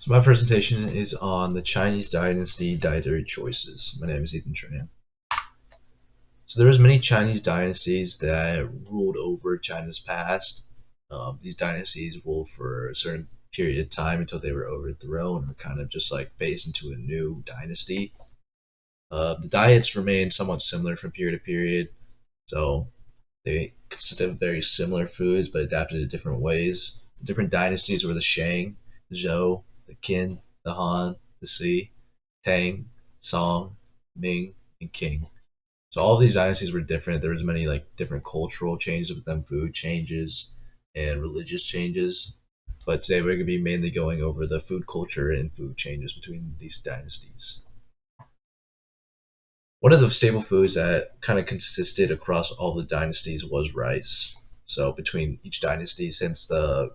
So my presentation is on the Chinese dynasty dietary choices. My name is Ethan Tran. So there was many Chinese dynasties that ruled over China's past. These dynasties ruled for a certain period of time until they were overthrown or kind of just like phased into a new dynasty. The diets remained somewhat similar from period to period, so they consisted of very similar foods but adapted in different ways. The different dynasties were the Shang, the Zhou, the Qin, the Han, the Si, Tang, Song, Ming, and Qing. So all of these dynasties were different. There was many like different cultural changes with them, food changes and religious changes. But today we're going to be mainly going over the food culture and food changes between these dynasties. One of the staple foods that kind of consisted across all the dynasties was rice. So between each dynasty, since the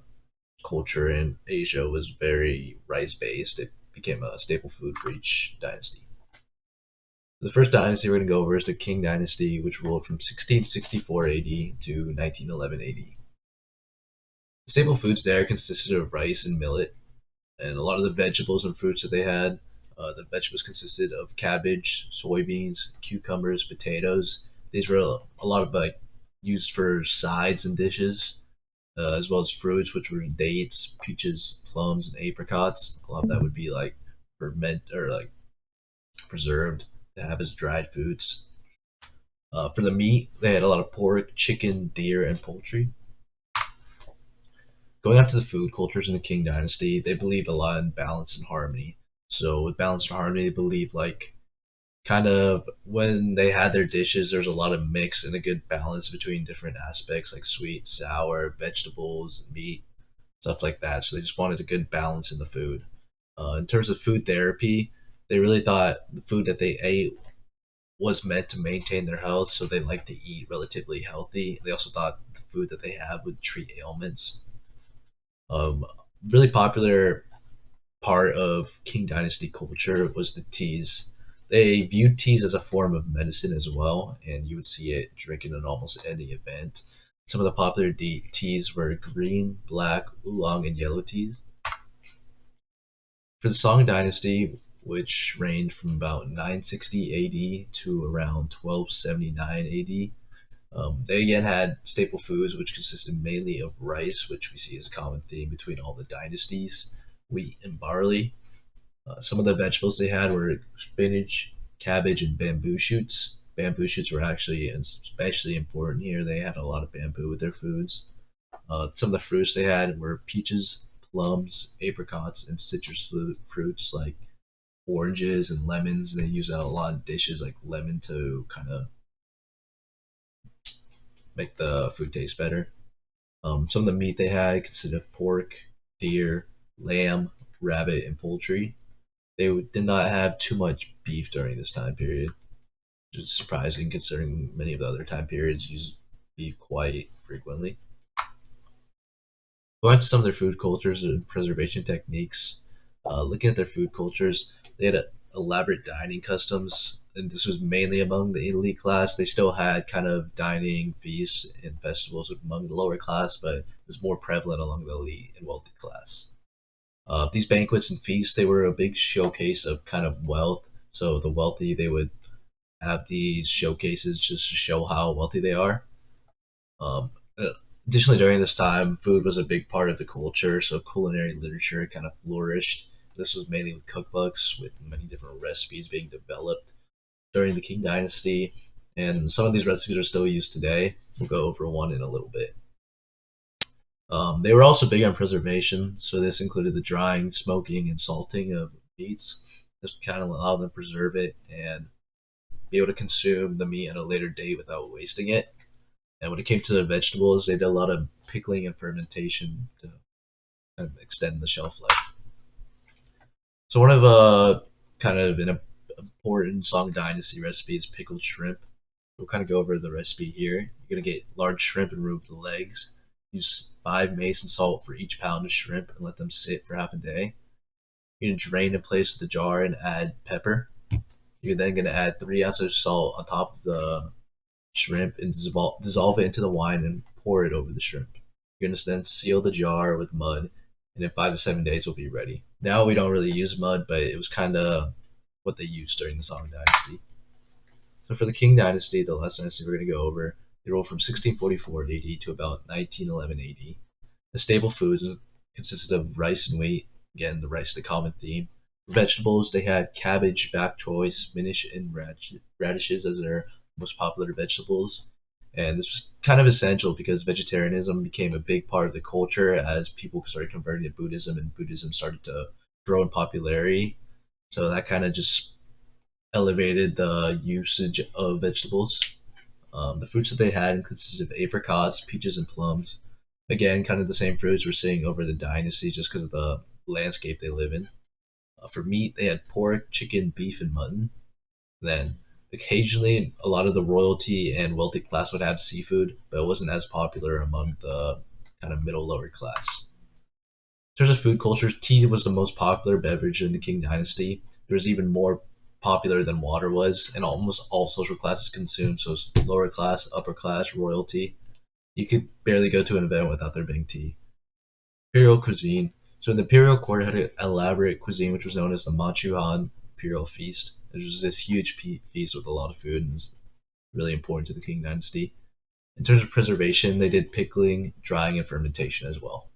culture in Asia was very rice based, it became a staple food for each dynasty. The first dynasty we're going to go over is the Qing dynasty, which ruled from 1664 AD to 1911 AD. The staple foods there consisted of rice and millet, and a lot of the vegetables and fruits that they had. The vegetables consisted of cabbage, soybeans, cucumbers, potatoes. These were a lot of like used for sides and dishes, as well as fruits, which were dates, peaches, plums, and apricots. A lot of that would be like ferment or like preserved to have as dried foods. For the meat, they had a lot of pork, chicken, deer, and poultry. Going up to the food cultures in the Qing Dynasty, they believed a lot in balance and harmony. So with balance and harmony, they believed like kind of when they had their dishes, there's a lot of mix and a good balance between different aspects like sweet, sour, vegetables, meat, stuff like that. So they just wanted a good balance in the food. In terms of food therapy, they really thought the food that they ate was meant to maintain their health, so they like to eat relatively healthy. They also thought the food that they have would treat ailments. Um, Really popular part of King Dynasty culture was the teas. They viewed teas as a form of medicine as well, and you would see it drinking in almost any event. Some of the popular teas were green, black, oolong, and yellow teas. For the Song Dynasty, which reigned from about 960 AD to around 1279 AD, they again had staple foods, which consisted mainly of rice, which we see as a common theme between all the dynasties, wheat and barley. Some of the vegetables they had were spinach, cabbage, and bamboo shoots. Bamboo shoots were actually especially important here. They had a lot of bamboo with their foods. Some of the fruits they had were peaches, plums, apricots, and citrus fruits like oranges and lemons. They use that a lot in dishes like lemon to kind of make the food taste better. Some of the meat they had consisted of pork, deer, lamb, rabbit, and poultry. They did not have too much beef during this time period, which is surprising considering many of the other time periods use beef quite frequently. Going to some of their food cultures and preservation techniques, looking at their food cultures, they had elaborate dining customs, and this was mainly among the elite class. They still had kind of dining feasts and festivals among the lower class, but it was more prevalent among the elite and wealthy class. These banquets and feasts, they were a big showcase of kind of wealth. So the wealthy, they would have these showcases just to show how wealthy they are. Um, uh, Additionally, during this time, food was a big part of the culture, so culinary literature kind of flourished. This was mainly with cookbooks, with many different recipes being developed during the Qing Dynasty, and some of these recipes are still used today. We'll go over one in a little bit. They were also big on preservation, so this included the drying, smoking, and salting of meats. This kind of allowed them to preserve it and be able to consume the meat at a later date without wasting it. And when it came to the vegetables, they did a lot of pickling and fermentation to kind of extend the shelf life. So one of kind of an important Song Dynasty recipe is pickled shrimp. We'll kind of go over the recipe here. You're gonna get large shrimp and remove the legs. Use 5 mace and salt for each pound of shrimp and let them sit for half a day. You're gonna drain and place the jar and add pepper. You're then gonna add 3 ounces of salt on top of the shrimp and dissolve it into the wine and pour it over the shrimp. You're gonna then seal the jar with mud and in 5 to 7 days it'll be ready. Now we don't really use mud, but it was kind of what they used during the Song Dynasty. So for the Qing Dynasty, the last dynasty we're going to go over, they ruled from 1644 AD to about 1911 AD. The staple foods consisted of rice and wheat. Again, the rice, the common theme. Vegetables, they had cabbage, bok choy, spinach, and radishes as their most popular vegetables. And this was kind of essential because vegetarianism became a big part of the culture as people started converting to Buddhism and Buddhism started to grow in popularity. So that kind of just elevated the usage of vegetables. The fruits that they had consisted of apricots, peaches, and plums. Again, kind of the same fruits we're seeing over the dynasty just because of the landscape they live in. For meat, they had pork, chicken, beef, and mutton. Then, occasionally, a lot of the royalty and wealthy class would have seafood, but it wasn't as popular among the kind of middle lower class. In terms of food culture, tea was the most popular beverage in the Qing dynasty. It was even more popular than water was, and almost all social classes consumed, so it's lower class, upper class, royalty. You could barely go to an event without there being tea. Imperial cuisine. So the imperial court had an elaborate cuisine which was known as the Manchuhan Imperial Feast. It was this huge feast with a lot of food and was really important to the Qing dynasty. In terms of preservation, they did pickling, drying, and fermentation as well.